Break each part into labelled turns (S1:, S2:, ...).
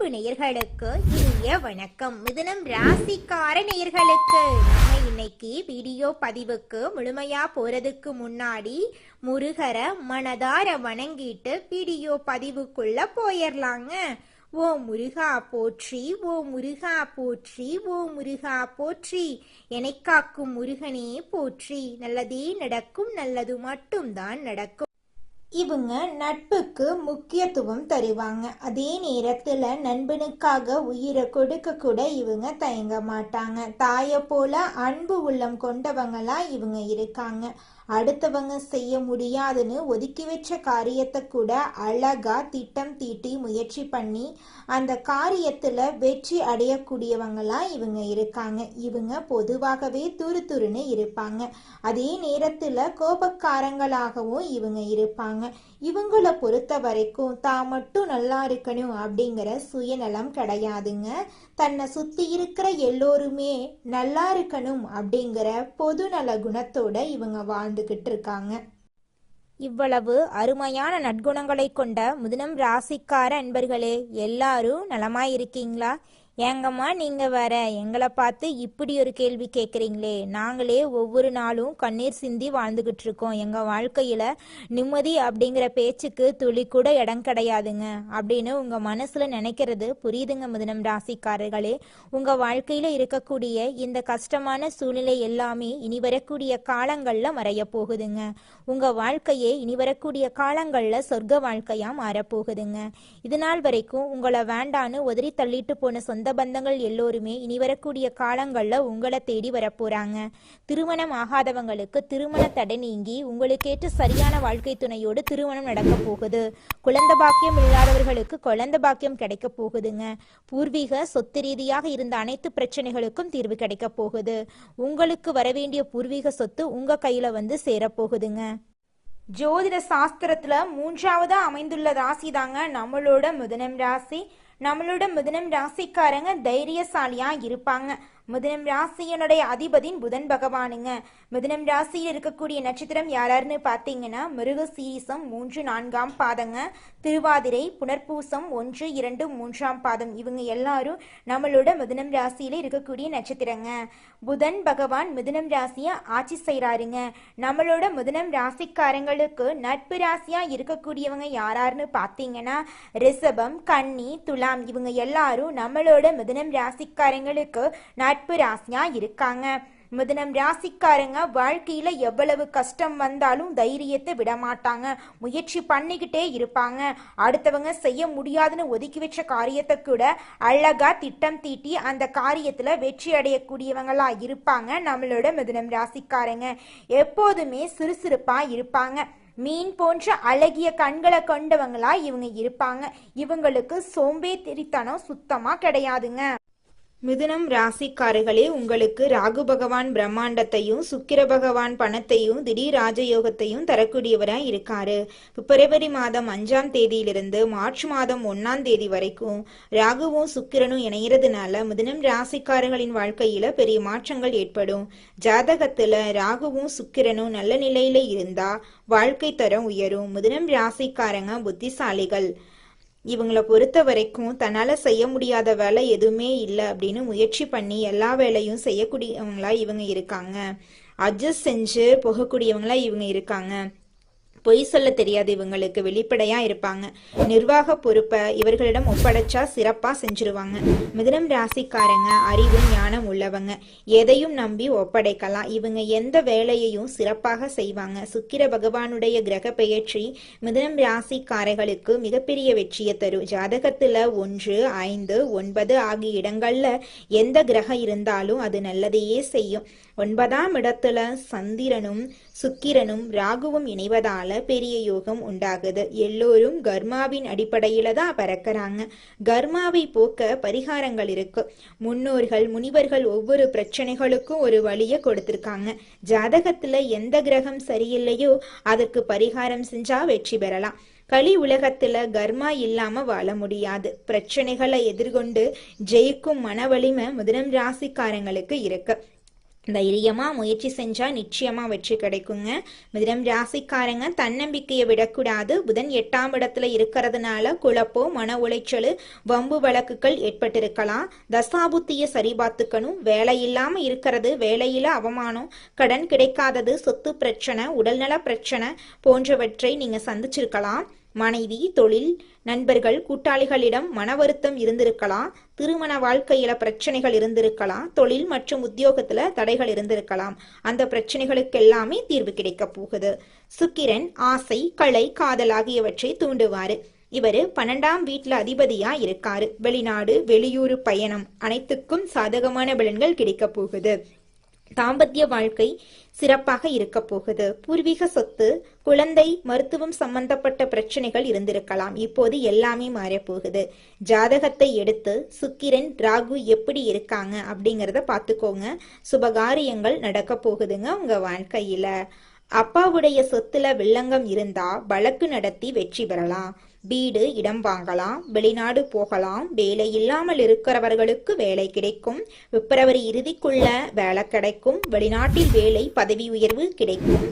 S1: அன்பு நேயர்களுக்கு இனிய வணக்கம். மிதுனம் ராசிக்கார நேயர்களுக்கு நம்ம இன்னைக்கு வீடியோ பதிவுக்கு முழுமையா போறதுக்கு முன்னாடி முருகரை மனதார வணங்கிட்டு வீடியோ பதிவுக்குள்ள போயிடலாங்க. ஓ முருகா போற்றி, ஓ முருகா போற்றி, ஓ முருகா போற்றி, என்னை காக்கும் முருகனே போற்றி. நல்லதே நடக்கும், நல்லது மட்டும்தான் நடக்கும். இவங்க நட்புக்கு முக்கியத்துவம் தருவாங்க. அதே நேரத்துல நண்பனுக்காக உயிரை கொடுக்க கூட இவங்க தயங்க மாட்டாங்க. தாயை போல அன்பு உள்ளம் கொண்டவங்களா இவங்க இருக்காங்க. அடுத்தவங்க செய்ய முடியாதுன்னு ஒதுக்கி வச்ச காரியத்தை கூட அழகா திட்டம் தீட்டி முயற்சி பண்ணி அந்த காரியத்துல வெற்றி அடையக்கூடியவங்களா இவங்க இருக்காங்க. இவங்க பொதுவாகவே துருதுருன்னு இருப்பாங்க. அதே நேரத்துல கோபக்காரங்களாகவும் இவங்க இருப்பாங்க. இவங்களை பொறுத்த வரைக்கும் தான் மட்டும் நல்லா இருக்கணும் அப்படிங்கிற சுயநலம் கிடையாதுங்க. தன்னை சுத்தி இருக்கிற எல்லோருமே நல்லா இருக்கணும் அப்படிங்கிற பொதுநல குணத்தோட இவங்க வாழ்ந்துகிட்டு இருக்காங்க. இவ்வளவு அருமையான நற்குணங்களை கொண்ட மிதுனம் ராசிக்கார அன்பர்களே, எல்லாரும் நலமாயிருக்கீங்களா? ஏங்கம்மா நீங்க வேற எங்களை பார்த்து இப்படி ஒரு கேள்வி கேட்குறீங்களே? நாங்களே ஒவ்வொரு நாளும் கண்ணீர் சிந்தி வாழ்ந்துகிட்டு இருக்கோம். எங்க வாழ்க்கையில நிம்மதி அப்படிங்கிற பேச்சுக்கு துளி கூட இடம் கிடையாதுங்க அப்படின்னு உங்க மனசுல நினைக்கிறது புரியுதுங்க மிதுனம் ராசிக்காரர்களே. உங்க வாழ்க்கையில இருக்கக்கூடிய இந்த கஷ்டமான சூழ்நிலை எல்லாமே இனி வரக்கூடிய காலங்கள்ல மறைய போகுதுங்க. உங்க வாழ்க்கையே இனி வரக்கூடிய காலங்கள்ல சொர்க்க வாழ்க்கையா மாறப்போகுதுங்க. இது நாள் வரைக்கும் உங்களை வேண்டான்னு உதறி தள்ளிட்டு போன சொந்த பந்தங்கள் எல்லோருமே இனி வரக்கூடிய காலங்கள்ல உங்களை தேடி வரப்போறாங்க. திருமணம் ஆகாதவங்களுக்கு திருமண தடை நீங்கி உங்களுக்கேற்ற சரியான வாழ்க்கை துணையோடு திருமணம் நடக்க போகுது. குழந்தை பாக்கியம் இல்லாதவர்களுக்கு குழந்தை பாக்கியம் கிடைக்க போகுதுங்க. பூர்வீக சொத்து ரீதியாக இருந்த அனைத்து பிரச்சனைகளுக்கும் தீர்வு கிடைக்க போகுது. உங்களுக்கு வரவேண்டிய பூர்வீக சொத்து உங்க கையில வந்து சேரப்போகுதுங்க. ஜோதிட சாஸ்திரத்துல மூன்றாவதா அமைந்துள்ள ராசி தாங்க நம்மளோட மிதுனம் ராசி. நம்மளோட மிதுனம் ராசிக்காரங்க தைரியசாலியா இருப்பாங்க. மிதுனம் ராசியனுடைய அதிபதியின் புதன் பகவானுங்க. மிதுனம் ராசியில் இருக்கக்கூடிய நட்சத்திரம் யாராருன்னு பார்த்தீங்கன்னா மிருகசீரிசம் 3, 4ஆம் பாதங்க, திருவாதிரை, புனர்பூசம் 1, 2, 3ஆம் பாதம். இவங்க எல்லாரும் நம்மளோட மிதுனம் ராசியில இருக்கக்கூடிய நட்சத்திரங்க. புதன் பகவான் மிதுனம் ராசியை ஆட்சி செய்யறாருங்க. நம்மளோட மிதுனம் ராசிக்காரங்களுக்கு நட்பு ராசியா இருக்கக்கூடியவங்க யாராருன்னு பார்த்தீங்கன்னா ரிஷபம், கன்னி, துலாம். இவங்க எல்லாரும் நம்மளோட மிதுனம் ராசிக்காரங்களுக்கு நட்பு ராசியா இருக்காங்க. மிதுனம் ராசிக்காரங்க வாழ்க்கையில எவ்வளவு கஷ்டம் வந்தாலும் தைரியத்தை விட மாட்டாங்க. முயற்சி பண்ணிக்கிட்டே இருப்பாங்க. அடுத்தவங்க செய்ய முடியாதுன்னு ஒதுக்கி வச்ச காரியத்தை கூட அழகா திட்டம் தீட்டி அந்த காரியத்துல வெற்றி அடையக்கூடியவங்களா இருப்பாங்க. நம்மளோட மிதுனம் ராசிக்காரங்க எப்போதுமே சுறுசுறுப்பா இருப்பாங்க. மீன் போன்ற அழகிய கண்களை கொண்டவங்களா இவங்க இருப்பாங்க. இவங்களுக்கு சோம்பேறித்தனம் சுத்தமா கிடையாதுங்க. மிதுனம் ராசிக்காரர்களே, உங்களுக்கு ராகு பகவான் பிரம்மாண்டத்தையும் சுக்கிர பகவான் பணத்தையும் திடீர் ராஜயோகத்தையும் தரக்கூடியவராய் இருக்காரு. பிப்ரவரி மாதம் 5ஆம் தேதியிலிருந்து மார்ச் மாதம் 1ஆம் தேதி வரைக்கும் ராகுவும் சுக்கிரனும் இணையறதுனால மிதுனம் ராசிக்காரர்களின் வாழ்க்கையில பெரிய மாற்றங்கள் ஏற்படும். ஜாதகத்துல ராகுவும் சுக்கிரனும் நல்ல நிலையில இருந்தா வாழ்க்கை தரம் உயரும். மிதுனம் ராசிக்காரங்க புத்திசாலிகள். இவங்களை பொறுத்த வரைக்கும் தன்னால செய்ய முடியாத வேலை எதுவுமே இல்லை அப்படின்னு முயற்சி பண்ணி எல்லா வேலையும் செய்யக்கூடியவங்களா இவங்க இருக்காங்க. அட்ஜஸ்ட் செஞ்சு போகக்கூடியவங்களா இவங்க இருக்காங்க. பொய் சொல்ல தெரியாது இவங்களுக்கு, வெளிப்படையா இருப்பாங்க. நிர்வாக பொறுப்பை இவர்களிடம் ஒப்படைச்சா சிறப்பா செஞ்சிருவாங்க. மிதுனம் ராசிக்காரங்க அறிவு ஞானம் உள்ளவங்க. எதையும் நம்பி ஒப்படைக்கலாம். இவங்க எந்த வேலையையும் சிறப்பாக செய்வாங்க. சுக்கிர பகவானுடைய கிரக பெயர்ச்சி மிதுனம் ராசிக்காரர்களுக்கு மிகப்பெரிய வெற்றியை தரும். ஜாதகத்துல 1, 5, 9 ஆகிய இடங்கள்ல எந்த கிரகம் இருந்தாலும் அது நல்லதையே செய்யும். 9ஆம் இடத்துல சந்திரனும் சுக்கிரனும் ராகுவும் இணைவதால பெரிய யோகம் உண்டாகுது. எல்லோரும் கர்மாவின் அடிப்படையில தான் பறக்கிறாங்க. கர்மாவை போக்க பரிகாரங்கள் இருக்கு. முன்னோர்கள் முனிவர்கள் ஒவ்வொரு பிரச்சனைகளுக்கும் ஒரு வழியை கொடுத்திருக்காங்க. ஜாதகத்துல எந்த கிரகம் சரியில்லையோ அதற்கு பரிகாரம் செஞ்சா வெற்றி பெறலாம். கலி உலகத்துல கர்மா இல்லாம வாழ முடியாது. பிரச்சனைகளை எதிர்கொண்டு ஜெயிக்கும் மன வலிமை மிதுனம் ராசிக்காரங்களுக்கு இருக்கு. தைரியமா முயற்சி செஞ்சா நிச்சயமா வெற்றி கிடைக்குங்க. மிதுனம் ராசிக்காரங்க தன்னம்பிக்கையை விடக்கூடாது. புதன் 8ஆம் இடத்துல இருக்கிறதுனால குழப்பம், மன உளைச்சல், வம்பு வழக்குகள் ஏற்பட்டிருக்கலாம். தசாபுத்திய சரி பார்த்துக்கணும். வேலை இல்லாம இருக்கிறது, வேலையில அவமானம், கடன் கிடைக்காதது, சொத்து பிரச்சனை, உடல்நல பிரச்சனை போன்றவற்றை நீங்க சந்திச்சிருக்கலாம். மனைவி, தொழில், நண்பர்கள், கூட்டாளிகளிடம் மன வருத்தம் இருந்திருக்கலாம். திருமண வாழ்க்கையில பிரச்சனைகள் இருந்திருக்கலாம். தொழில் மற்றும் உத்தியோகத்துல தடைகள் இருந்திருக்கலாம். அந்த பிரச்சனைகளுக்கு எல்லாமே தீர்வு கிடைக்க போகுது. சுக்கிரன் ஆசை, கலை, காதல் ஆகியவற்றை தூண்டுவாரு. இவரு 12ஆம் வீட்டுல அதிபதியா இருக்காரு. வெளிநாடு, வெளியூர் பயணம் அனைத்துக்கும் சாதகமான பலன்கள் கிடைக்க போகுது. தாம்பத்திய வாழ்க்கை சிறப்பாக இருக்க போகுது. பூர்வீக சொத்து, குழந்தை, மருத்துவம் சம்பந்தப்பட்ட பிரச்சனைகள் இருந்திருக்கலாம். இப்போது எல்லாமே மாறப்போகுது. ஜாதகத்தை எடுத்து சுக்கிரன், ராகு எப்படி இருக்காங்க அப்படிங்கிறத பார்த்துக்கோங்க. சுபகாரியங்கள் நடக்க போகுதுங்க உங்க வாழ்க்கையில. அப்பாவுடைய சொத்துல வில்லங்கம் இருந்தா வழக்கு நடத்தி வெற்றி பெறலாம். வீடு, இடம் வாங்கலாம். வெளிநாடு போகலாம். வேலை இல்லாமல் இருக்கிறவர்களுக்கு வேலை கிடைக்கும். பிப்ரவரி இறுதிக்குள்ள வேலை கிடைக்கும். வெளிநாட்டில் வேலை, பதவி உயர்வு கிடைக்கும்.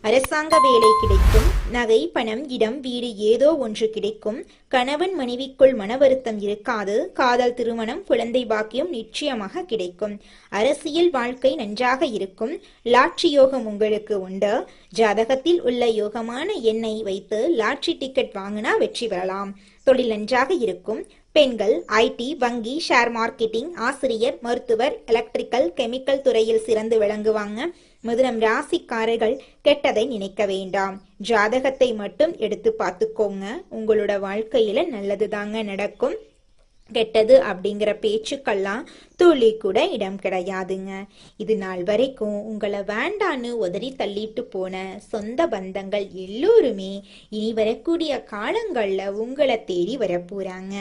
S1: அரசாங்க வேலை கிடைக்கும். நகை, பணம், இடம், வீடு ஏதோ ஒன்று கிடைக்கும். கணவன் மனைவிக்குள் மன வருத்தம் இருக்காது. காதல், திருமணம், குழந்தை பாக்கியம் நிச்சயமாக கிடைக்கும். அரசியல் வாழ்க்கை நன்றாக இருக்கும். லாட்ரி யோகம் உங்களுக்கு உண்டு. ஜாதகத்தில் உள்ள யோகமான எண்ணை வைத்து லாட்ரி டிக்கெட் வாங்கினா வெற்றி பெறலாம். தொழில் நன்றாக இருக்கும். பெண்கள் ஐடி, வங்கி, ஷேர் மார்க்கெட்டிங், ஆசிரியர், மருத்துவர், எலக்ட்ரிக்கல், கெமிக்கல் துறையில் சிறந்து விளங்குவாங்க. மிதுனம் ராசிக்காரர்கள் கெட்டதை நினைக்க வேண்டாம். ஜாதகத்தை மட்டும் எடுத்து பார்த்துக்கோங்க. உங்களோட வாழ்க்கையில நல்லது தாங்க நடக்கும். கெட்டது அப்படிங்கிற பேச்சுக்கெல்லாம் துளி கூட இடம் கிடையாதுங்க. இது நாள் வரைக்கும் உங்களை வேண்டான்னு உதறி தள்ளிட்டு போன சொந்த பந்தங்கள் எல்லோருமே இனி வரக்கூடிய காலங்கள்ல உங்களை தேடி வரப்போறாங்க.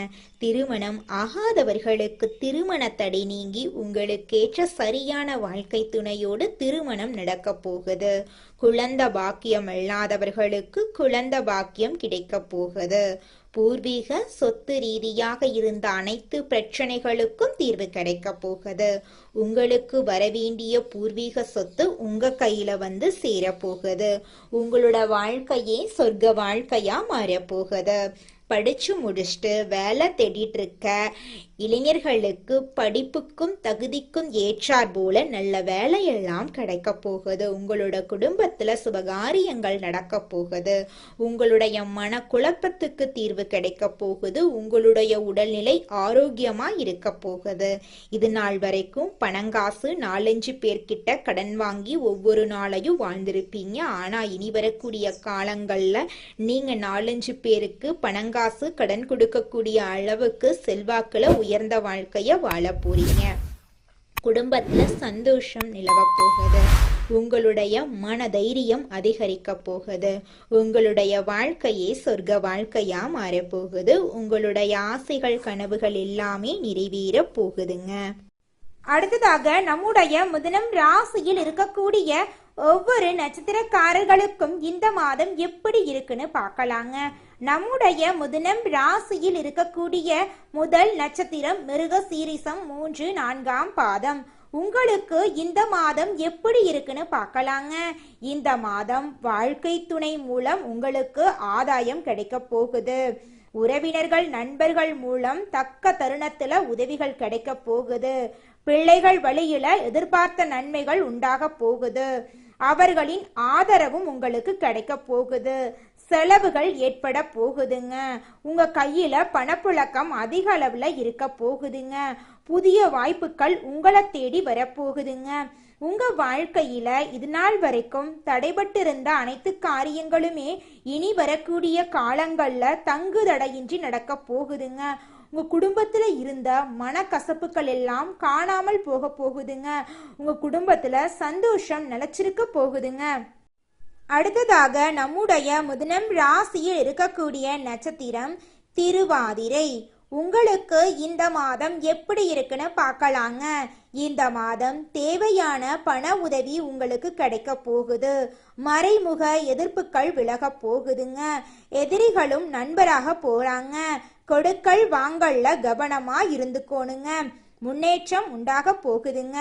S1: திருமணம் ஆகாதவர்களுக்கு திருமண தடை நீங்கி உங்களுக்கேற்ற சரியான வாழ்க்கை துணையோடு திருமணம் நடக்க போகுது. குழந்தை பாக்கியம் இல்லாதவர்களுக்கு குழந்தை பாக்கியம் கிடைக்க போகுது. பூர்வீக சொத்து ரீதியாக இருந்த அனைத்து பிரச்சனைகளுக்கும் தீர்வு கிடைக்க போகுது. உங்களுக்கு வரவேண்டிய பூர்வீக சொத்து உங்க கையில வந்து சேரப்போகுது. உங்களோட வாழ்க்கையே சொர்க்க வாழ்க்கையா மாறப்போகுது. படிச்சு முடிச்சுட்டு வேலை தேடிட்டு இருக்க இளைஞர்களுக்கு படிப்புக்கும் தகுதிக்கும் ஏற்றார் போல நல்ல வேலையெல்லாம் கிடைக்க போகுது. உங்களோட குடும்பத்துல சுபகாரியங்கள் நடக்க போகுது. உங்களுடைய மன குழப்பத்துக்கு தீர்வு கிடைக்க போகுது. உங்களுடைய உடல்நிலை ஆரோக்கியமா இருக்க போகுது. இது நாள் வரைக்கும் பணங்காசு 4-5 பேர்கிட்ட கடன் வாங்கி ஒவ்வொரு நாளையும் வாழ்ந்திருப்பீங்க. ஆனா இனி வரக்கூடிய காலங்கள்ல நீங்க 4-5 பேருக்கு பணங்காசு கடன் கொடுக்கக்கூடிய அளவுக்கு செல்வாக்குல உயர்ந்த வாழ்க்கைய வாழ போறீங்க. குடும்பத்துல சந்தோஷம் நிலவ போகுது. உங்களுடைய மன தைரியம் அதிகரிக்க போகுது. உங்களுடைய வாழ்க்கையே சொர்க்க வாழ்க்கையா மாறப்போகுது. உங்களுடைய ஆசைகள், கனவுகள் எல்லாமே நிறைவேற போகுதுங்க. அடுத்ததாக நம்முடைய மிதுனம் ராசியில் இருக்கக்கூடிய ஒவ்வொரு நட்சத்திரக்காரர்களுக்கும் இந்த மாதம் எப்படி இருக்குன்னு பார்க்கலாங்க. நம்முடைய மிதுனம் ராசியில் இருக்கக்கூடிய முதல் நட்சத்திரம் மிருகசீரிசம் 3, 4ஆம் பாதம். உங்களுக்கு இந்த மாதம் எப்படி இருக்குன்னு பார்க்கலாங்க. இந்த மாதம் வாழ்க்கை துணை மூலம் உங்களுக்கு ஆதாயம் கிடைக்க போகுது. உறவினர்கள், நண்பர்கள் மூலம் தக்க தருணத்துல உதவிகள் கிடைக்க போகுது. பிள்ளைகள் வழியில எதிர்பார்த்த நன்மைகள் உண்டாக போகுது. அவர்களின் ஆதரவும் உங்களுக்கு கிடைக்க போகுது. செலவுகள் ஏற்பட போகுதுங்க. உங்க கையில பணப்புழக்கம் அதிக அளவுல இருக்க போகுதுங்க. புதிய வாய்ப்புகள் உங்களை தேடி வரப்போகுதுங்க. உங்க வாழ்க்கையில இது நாள் வரைக்கும் தடைபட்டு இருந்த அனைத்து காரியங்களுமே இனி வரக்கூடிய காலங்கள்ல தங்கு தடையின்றி நடக்க போகுதுங்க. உங்க குடும்பத்துல இருந்த மனக்கசப்புகள் எல்லாம் காணாமல் போக போகுதுங்க. உங்க குடும்பத்துல சந்தோஷம் நிலைச்சிருக்க போகுதுங்க. அடுத்ததாக நம்முடைய மிதுனம் ராசியில் இருக்கக்கூடிய நட்சத்திரம் திருவாதிரை. உங்களுக்கு இந்த மாதம் எப்படி இருக்குன்னு பார்க்கலாங்க. இந்த மாதம் தேவையான பண உதவி உங்களுக்கு கிடைக்க போகுது. மறைமுக எதிர்ப்புகள் விலக போகுதுங்க. எதிரிகளும் நண்பராக போறாங்க. கொடுக்கல் வாங்கல்ல கவனமா இருந்துக்கோணுங்க. முன்னேற்றம் உண்டாக போகுதுங்க.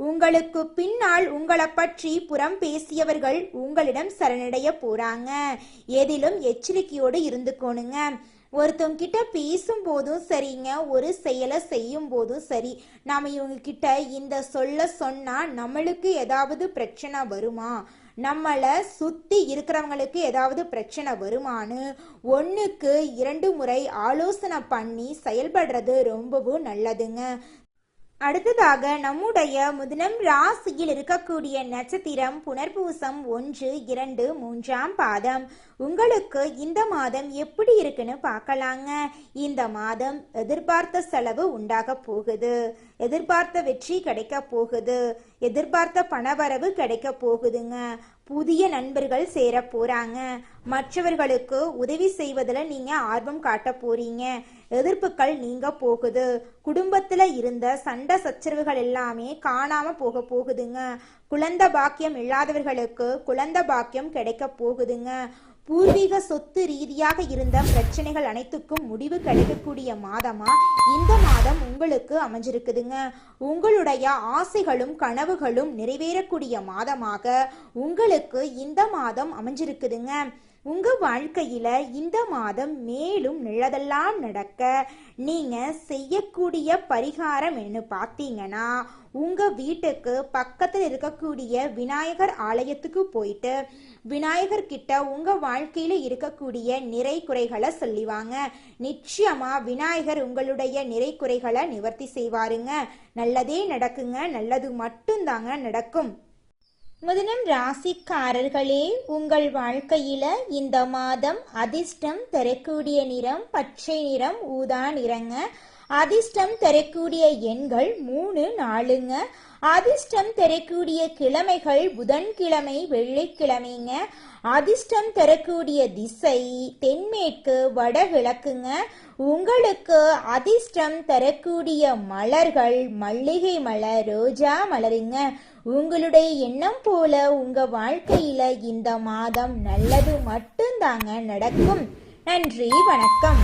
S1: உங்களுக்கு பின்னால் உங்களை பற்றி புறம் பேசியவர்கள் உங்களிடம் சரணடைய போறாங்க. எதிலும் எச்சரிக்கையோடு இருந்துக்கோணுங்க. ஒருத்தவங்க கிட்ட பேசும்போதும் சரிங்க, ஒரு செயலை செய்யும் போதும் சரி, நாம இவங்க கிட்ட இந்த சொல்ல சொன்னா நம்மளுக்கு ஏதாவது பிரச்சனை வருமா, நம்மளை சுத்தி இருக்கிறவங்களுக்கு ஏதாவது பிரச்சனை வருமானு 1க்கு 2 முறை ஆலோசனை பண்ணி செயல்படுறது ரொம்பவும் நல்லதுங்க. அடுத்ததாக நம்முடைய மிதுனம் ராசியில் இருக்கக்கூடிய நட்சத்திரம் புனர்பூசம் 1, 2, 3ஆம் பாதம். உங்களுக்கு இந்த மாதம் எப்படி இருக்குன்னு பார்க்கலாங்க. இந்த மாதம் எதிர்பார்த்த செலவு உண்டாக போகுது, எதிர்பார்த்த வெற்றி கிடைக்க போகுது, எதிர்பார்த்த பணவரவு கிடைக்க போகுதுங்க. புதிய நண்பர்கள் சேர போறாங்க. மற்றவர்களுக்கு உதவி செய்வதில் நீங்க ஆர்வம் காட்ட போறீங்க. எதிர்ப்புகள் நீங்க போகுது. குடும்பத்துல இருந்த சண்டை சச்சரவுகள் எல்லாமே காணாம போகுதுங்க. குழந்தை பாக்கியம் இல்லாதவர்களுக்கு குழந்தை பாக்கியம் கிடைக்க போகுதுங்க. பூர்வீக சொத்து ரீதியாக இருந்த பிரச்சனைகள் அனைத்துக்கும் முடிவு கிடைக்கக்கூடிய மாதமா இந்த மாதம் உங்களுக்கு அமைஞ்சிருக்குதுங்க. உங்களுடைய ஆசைகளும் கனவுகளும் நிறைவேறக்கூடிய மாதமாக உங்களுக்கு இந்த மாதம் அமைஞ்சிருக்குதுங்க. உங்க வாழ்க்கையில இந்த மாதம் மேலும் நல்லதெல்லாம் நடக்க நீங்க செய்யக்கூடிய பரிகாரம் என்ன பார்த்தீங்கன்னா, உங்க வீட்டுக்கு பக்கத்தில் இருக்கக்கூடிய விநாயகர் ஆலயத்துக்கு போயிட்டு விநாயகர் கிட்ட உங்க வாழ்க்கையில இருக்கக்கூடிய நிறை குறைகளை சொல்லிவாங்க. நிச்சயமா விநாயகர் உங்களுடைய நிறை குறைகளை நிவர்த்தி செய்வாருங்க. நல்லதே நடக்குங்க. நல்லது மட்டும்தாங்க நடக்கும். மிதுனம் ராசிக்காரர்களே, உங்கள் வாழ்க்கையில இந்த மாதம் அதிர்ஷ்டம் தரக்கூடிய நிறம் பச்சை நிறம், ஊதா நிறங்க. அதிர்ஷ்டம் தரக்கூடிய எண்கள் 3, 4ங்க. அதிர்ஷ்டம் தரக்கூடிய கிழமைகள் புதன்கிழமை, வெள்ளிக்கிழமைங்க. அதிர்ஷ்டம் தரக்கூடிய திசை தென்மேற்கு, வடகிழக்குங்க. உங்களுக்கு அதிர்ஷ்டம் தரக்கூடிய மலர்கள் மல்லிகை மலர், ரோஜா மலருங்க. உங்களுடைய எண்ணம் போல உங்க வாழ்க்கையில இந்த மாதம் நல்லது மட்டும்தாங்க நடக்கும். நன்றி, வணக்கம்.